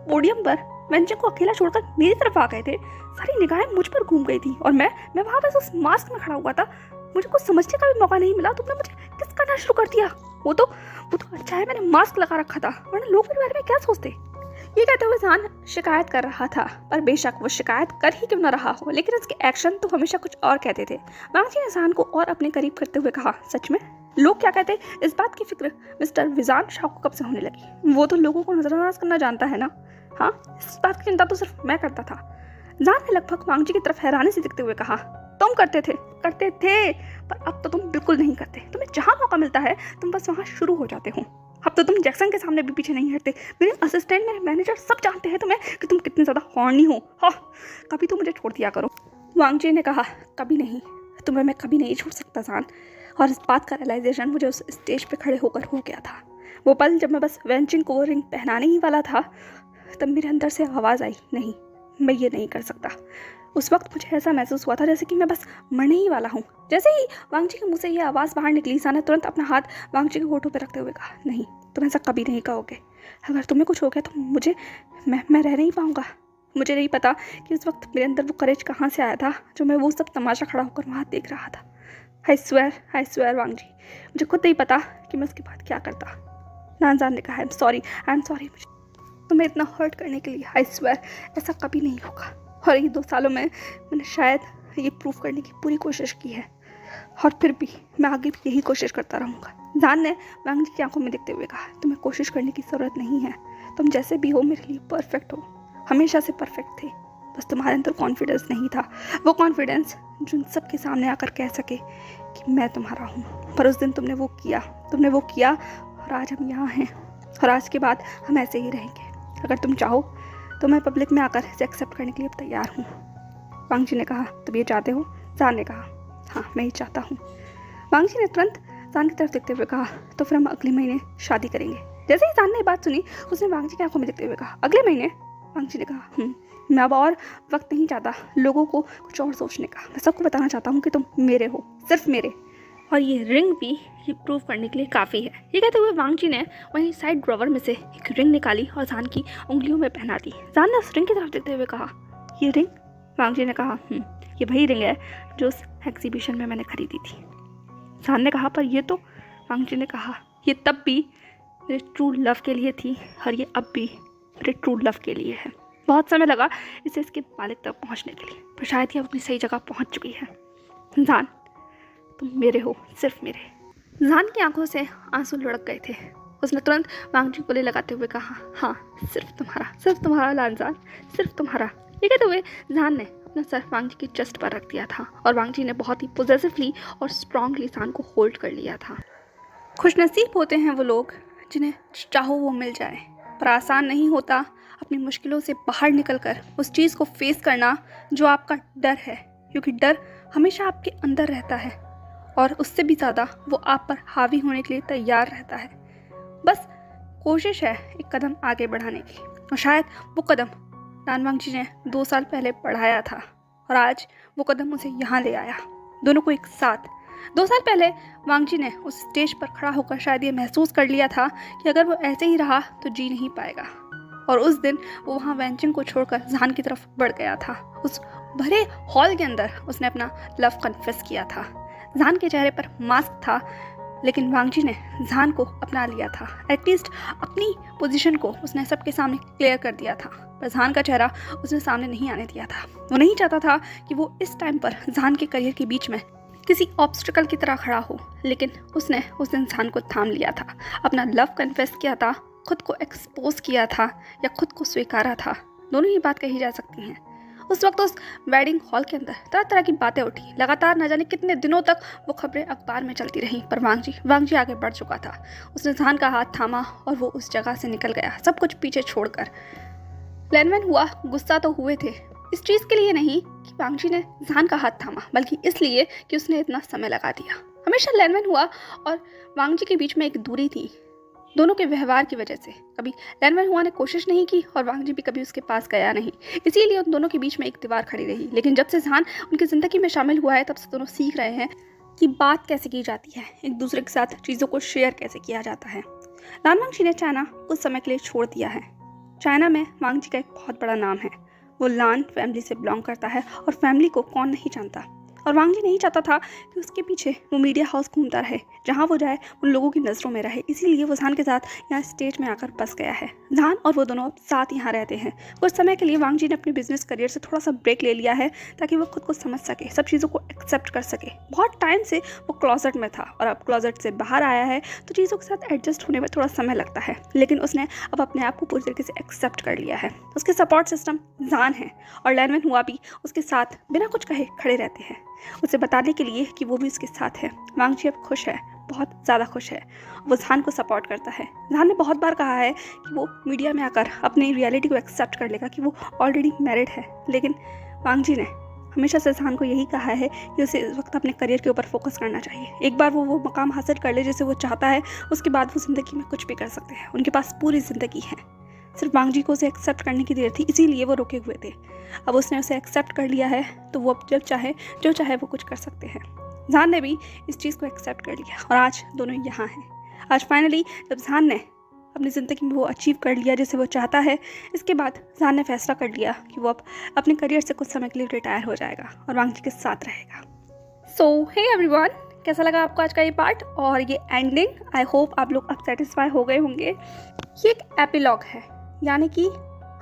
पोडियम पर वेंचर को अकेला छोड़कर मेरी तरफ आ गए थे। सारी निगाहें मुझ पर घूम गई थी और मैं वहाँ बस उस मास्क में खड़ा हुआ था। मुझे कुछ समझने का भी मौका नहीं मिला। तुमने मुझे किस करना शुरू कर दिया। वो तो अच्छा है मैंने मास्क लगा रखा था, वरना लोग मेरे बारे में क्या सोचते। ये कहते हुए जहान शिकायत कर रहा था, पर बेशक वो शिकायत कर ही क्यों न रहा हो, लेकिन उसके एक्शन तो हमेशा कुछ और कहते थे। वांग जी ने जहान को और अपने करीब करते हुए कहा, सच में लोग क्या कहते, इस बात की फिक्र मिस्टर विजान शाह को कब से होने लगी? वो तो लोगों को नजरअंदाज करना जानता है ना। हाँ, इस बात की चिंता तो सिर्फ मैं करता था। जहान ने लगभग वांग जी की तरफ हैरानी से दिखते हुए कहा, तुम करते थे, पर अब तो तुम बिल्कुल नहीं करते। तुम्हें जहाँ मौका मिलता है तुम बस वहाँ शुरू हो जाते हो। अब तो तुम जैक्सन के सामने भी पीछे नहीं हटते। मेरे असिस्टेंट, मेरे मैनेजर सब जानते हैं तुम्हें कि तुम कितने ज़्यादा हॉर्नी हो। हाँ, कभी तो मुझे छोड़ दिया करो। वांग जी ने कहा, कभी नहीं, तुम्हें मैं कभी नहीं छोड़ सकता जान। और इस बात का रियलाइजेशन मुझे उस स्टेज पे खड़े होकर हो गया था। वो पल जब मैं बस वेंचिंग को रिंग पहनाने ही वाला था, तब मेरे अंदर से आवाज़ आई, नहीं, मैं ये नहीं कर सकता। उस वक्त मुझे ऐसा महसूस हुआ था जैसे कि मैं बस मरने ही वाला हूँ। जैसे ही वांगजी के मुंह से ये आवाज़ बाहर निकली, ईसा ने तुरंत अपना हाथ वांगजी के होठों पर रखते हुए कहा, नहीं, तुम ऐसा कभी नहीं कहोगे। अगर तुम्हें कुछ हो गया तो मैं रह नहीं पाऊँगा। मुझे नहीं पता कि उस वक्त मेरे अंदर वो करेज कहाँ से आया था जो मैं वो सब तमाशा खड़ा होकर वहाँ देख रहा था। आई स्वेयर वांगजी, मुझे खुद नहीं पता कि मैं उसके बाद क्या करता। नानजान ने कहा, आई एम सॉरी मुझे तुम्हें इतना हर्ट करने के लिए। आई स्वेयर ऐसा कभी नहीं होगा। और ये 2 सालों में मैंने शायद ये प्रूव करने की पूरी कोशिश की है, और फिर भी मैं आगे भी यही कोशिश करता रहूँगा। जान ने वांगजी की आंखों में देखते हुए कहा, तुम्हें कोशिश करने की ज़रूरत नहीं है। तुम जैसे भी हो मेरे लिए परफेक्ट हो, हमेशा से परफेक्ट थे। बस तुम्हारे अंदर कॉन्फिडेंस नहीं था, वो कॉन्फिडेंस जो उन सबके सामने आकर कह सके कि मैं तुम्हारा हूँ। पर उस दिन तुमने वो किया और आज हम यहाँ हैं, और आज के बाद हम ऐसे ही रहेंगे। अगर तुम चाहो तो मैं पब्लिक में आकर इसे एक्सेप्ट करने के लिए अब तैयार हूँ। वांगजी ने कहा, तुम ये चाहते हो? जान ने कहा, हाँ मैं ये चाहता हूँ। वांगजी ने तुरंत जान की तरफ देखते हुए कहा, तो फिर हम अगले महीने शादी करेंगे। जैसे ही जान ने बात सुनी उसने वांगजी की आंखों में देखते हुए कहा, अगले महीने? वांगजी ने कहा, मैं अब और वक्त नहीं चाहता लोगों को कुछ और सोचने का। मैं सबको बताना चाहता हूँ कि तुम मेरे हो, सिर्फ मेरे। और ये रिंग भी ये प्रूव करने के लिए काफ़ी है। ये कहते हुए वांगजी ने वहीं साइड ड्रॉवर में से एक रिंग निकाली और जान की उंगलियों में पहना दी। जान ने उस रिंग की तरफ देखते हुए कहा, ये रिंग? वांगजी ने कहा, ये वही रिंग है जो उस एग्जीबिशन में मैंने खरीदी थी। जान ने कहा, पर ये तो। वांगजी ने कहा, ये तब भी मेरे ट्रू लव के लिए थी और ये अब भी मेरे ट्रू लव के लिए है। बहुत समय लगा इसे इसके मालिक तक पहुंचने के लिए, पर शायद ये अपनी सही जगह पहुंच चुकी है। जान, तुम मेरे हो, सिर्फ मेरे। जान की आंखों से आंसू लुढ़क गए थे। उसने तुरंत वांगजी को ले लगाते हुए कहा, हाँ सिर्फ तुम्हारा लानजान, सिर्फ तुम्हारा। ये कहते हुए जान ने अपना सर वांगजी की चेस्ट पर रख दिया था और वांगजी ने बहुत ही पॉजिटिवली और स्ट्रांगली जान को होल्ड कर लिया था। खुशनसीब होते हैं वो लोग जिन्हें चाहो वो मिल जाए, पर आसान नहीं होता अपनी मुश्किलों से बाहर निकलकर उस चीज़ को फेस करना जो आपका डर है, क्योंकि डर हमेशा आपके अंदर रहता है और उससे भी ज़्यादा वो आप पर हावी होने के लिए तैयार रहता है। बस कोशिश है एक कदम आगे बढ़ाने की, और शायद वो कदम नान वांगजी ने 2 साल पहले बढ़ाया था और आज वो कदम उसे यहाँ ले आया, दोनों को एक साथ। 2 साल पहले वांगजी ने उस स्टेज पर खड़ा होकर शायद ये महसूस कर लिया था कि अगर वो ऐसे ही रहा तो जी नहीं पाएगा, और उस दिन वो वहाँ वेंचिंग को छोड़कर जान की तरफ बढ़ गया था। उस भरे हॉल के अंदर उसने अपना लव कन्फेस किया था। जान के चेहरे पर मास्क था, लेकिन वांगजी ने जान को अपना लिया था। एटलीस्ट अपनी पोजीशन को उसने सबके सामने क्लियर कर दिया था, पर जान का चेहरा उसने सामने नहीं आने दिया था। वो नहीं चाहता था कि वो इस टाइम पर जान के करियर के बीच में किसी ऑब्स्टिकल की तरह खड़ा हो, लेकिन उसने उस दिन जान को थाम लिया था, अपना लव कन्फेस किया था, खुद को एक्सपोज किया था या खुद को स्वीकारा था। दोनों ही बात कही जा सकती हैं। उस वक्त उस वेडिंग हॉल के अंदर तरह तरह की बातें उठी। लगातार न जाने कितने दिनों तक वो खबरें अखबार में चलती रहीं, पर वांगजी आगे बढ़ चुका था। उसने जान का हाथ थामा और वो उस जगह से निकल गया, सब कुछ पीछे छोड़कर। लैनमैन हुआ गुस्सा तो हुए थे, इस चीज़ के लिए नहीं कि वांगजी ने जान का हाथ थामा, बल्कि इसलिए कि उसने इतना समय लगा दिया। हमेशा लैनमैन हुआ और वांगजी के बीच में एक दूरी थी, दोनों के व्यवहार की वजह से। कभी लैनमैन हुआ ने कोशिश नहीं की और वांगजी भी कभी उसके पास गया नहीं, इसीलिए उन दोनों के बीच में एक दीवार खड़ी रही। लेकिन जब से जान उनकी ज़िंदगी में शामिल हुआ है, तब से दोनों सीख रहे हैं कि बात कैसे की जाती है, एक दूसरे के साथ चीज़ों को शेयर कैसे किया जाता है। लान वांगजी ने चाइना कुछ समय के लिए छोड़ दिया है। चाइना में वांगजी का एक बहुत बड़ा नाम है। वो लान फैमिली से बिलोंग करता है और फैमिली को कौन नहीं जानता। और वांगजी नहीं चाहता था कि उसके पीछे वो मीडिया हाउस घूमता रहे, जहाँ वो जाए उन लोगों की नज़रों में रहे। इसीलिए वो जान के साथ यहाँ स्टेज में आकर बस गया है। जान और वो दोनों अब साथ यहाँ रहते हैं। कुछ समय के लिए वांगजी ने अपने बिजनेस करियर से थोड़ा सा ब्रेक ले लिया है, ताकि वो खुद को समझ सके, सब चीज़ों को एक्सेप्ट कर सके। बहुत टाइम से वो क्लोजेट में था और अब क्लोजेट से बाहर आया है, तो चीज़ों के साथ एडजस्ट होने में थोड़ा समय लगता है, लेकिन उसने अब अपने आप को पूरी तरीके से एक्सेप्ट कर लिया है। उसके सपोर्ट सिस्टम जान है और लैनमैन हुआ भी उसके साथ बिना कुछ कहे खड़े रहते हैं, उसे बताने के लिए कि वो भी उसके साथ है। वांगजी अब खुश है, बहुत ज़्यादा खुश है। वो जान को सपोर्ट करता है। जान ने बहुत बार कहा है कि वो मीडिया में आकर अपनी रियलिटी को एक्सेप्ट कर लेगा कि वो ऑलरेडी मैरिड है, लेकिन वांगजी ने हमेशा से जान को यही कहा है कि उसे इस वक्त अपने करियर के ऊपर फोकस करना चाहिए। एक बार वो मकाम हासिल कर ले जिसे वो चाहता है, उसके बाद वो ज़िंदगी में कुछ भी कर सकते हैं। उनके पास पूरी ज़िंदगी है। सिर्फ वांग जी को उसे एक्सेप्ट करने की देर थी, इसीलिए वो रुके हुए थे। अब उसने उसे एक्सेप्ट कर लिया है तो वो अब जब चाहे जो चाहे वो कुछ कर सकते हैं। जहान ने भी इस चीज़ को एक्सेप्ट कर लिया और आज दोनों यहाँ हैं। आज फाइनली जब जहान ने अपनी ज़िंदगी में वो अचीव कर लिया जैसे वो चाहता है, इसके बाद जहान ने फैसला कर लिया कि वो अब अपने करियर से कुछ समय के लिए रिटायर हो जाएगा और वांग जी के साथ रहेगा। सो हे एवरीवन, कैसा लगा आपको आज का ये पार्ट और ये एंडिंग? आई होप आप लोग अब सेटिस्फाई हो गए होंगे। ये एक एपिलॉग है, यानी कि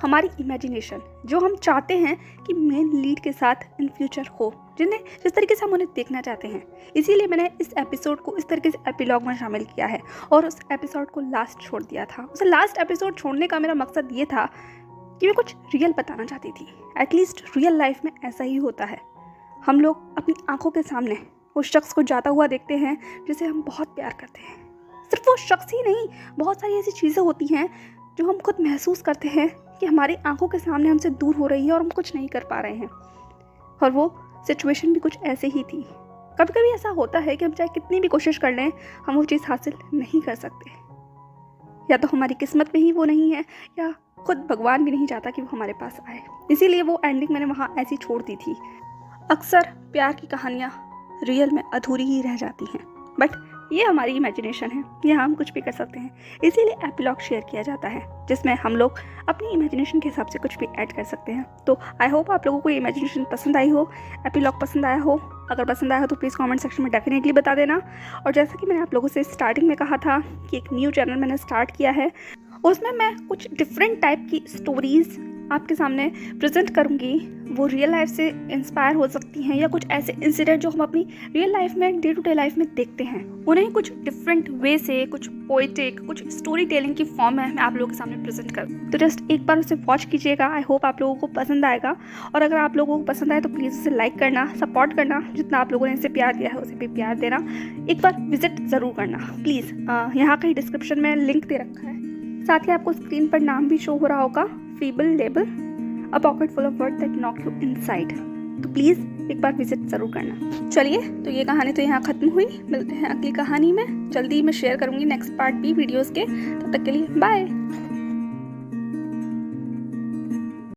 हमारी इमेजिनेशन, जो हम चाहते हैं कि मेन लीड के साथ इन फ्यूचर हो, जिस तरीके से हम उन्हें देखना चाहते हैं। इसीलिए मैंने इस एपिसोड को इस तरीके से एपिलॉग में शामिल किया है और उस एपिसोड को लास्ट छोड़ दिया था। उसे लास्ट एपिसोड छोड़ने का मेरा मकसद ये था कि मैं कुछ रियल बताना चाहती थी। एटलीस्ट रियल लाइफ में ऐसा ही होता है। हम लोग अपनी आंखों के सामने उस शख्स को जाता हुआ देखते हैं जिसे हम बहुत प्यार करते हैं। सिर्फ वो शख्स ही नहीं, बहुत सारी ऐसी चीज़ें होती हैं जो हम खुद महसूस करते हैं कि हमारी आंखों के सामने हमसे दूर हो रही है और हम कुछ नहीं कर पा रहे हैं। और वो सिचुएशन भी कुछ ऐसे ही थी। कभी कभी ऐसा होता है कि हम चाहे कितनी भी कोशिश कर लें, हम वो चीज़ हासिल नहीं कर सकते। या तो हमारी किस्मत में ही वो नहीं है, या खुद भगवान भी नहीं चाहता कि वो हमारे पास आए। इसीलिए वो एंडिंग मैंने वहाँ ऐसी छोड़ दी थी। अक्सर प्यार की कहानियाँ रियल में अधूरी ही रह जाती हैं, बट ये हमारी इमेजिनेशन है, ये हम कुछ भी कर सकते हैं। इसीलिए एपिलॉग शेयर किया जाता है जिसमें हम लोग अपनी इमेजिनेशन के हिसाब से कुछ भी ऐड कर सकते हैं। तो आई होप आप लोगों को ये इमेजिनेशन पसंद आई हो, एपिलॉग पसंद आया हो। अगर पसंद आया हो तो प्लीज़ कमेंट सेक्शन में डेफिनेटली बता देना। और जैसा कि मैंने आप लोगों से स्टार्टिंग में कहा था कि एक न्यू चैनल मैंने स्टार्ट किया है, उसमें मैं कुछ डिफरेंट टाइप की स्टोरीज़ आपके सामने प्रेजेंट करूंगी। वो रियल लाइफ से इंस्पायर हो सकती हैं या कुछ ऐसे इंसिडेंट जो हम अपनी रियल लाइफ में डे टू डे लाइफ में देखते हैं, उन्हें कुछ डिफरेंट वे से, कुछ पोएटिक, कुछ स्टोरी टेलिंग की फॉर्म में मैं आप लोगों के सामने प्रेजेंट करूँ। तो जस्ट एक बार उसे वॉच कीजिएगा। आई होप आप लोगों को पसंद आएगा। और अगर आप लोगों को पसंद आए तो प्लीज़ उसे लाइक करना, सपोर्ट करना। जितना आप लोगों ने इसे प्यार दिया है उसे भी प्यार देना। एक बार विजिट ज़रूर करना प्लीज़। यहाँ कहीं डिस्क्रिप्शन में लिंक दे रखा है। साथ ही आपको स्क्रीन पर नाम भी शो हो रहा होगा, feeble label, a pocket full of word that knock you inside. तो प्लीज़ एक बार विजिट ज़रूर करना। चलिए, तो ये कहानी तो यहाँ ख़त्म हुई। मिलते हैं अगली कहानी में। जल्दी मैं शेयर करूँगी नेक्स्ट पार्ट भी वीडियोज़ के। तब तक के लिए बाय।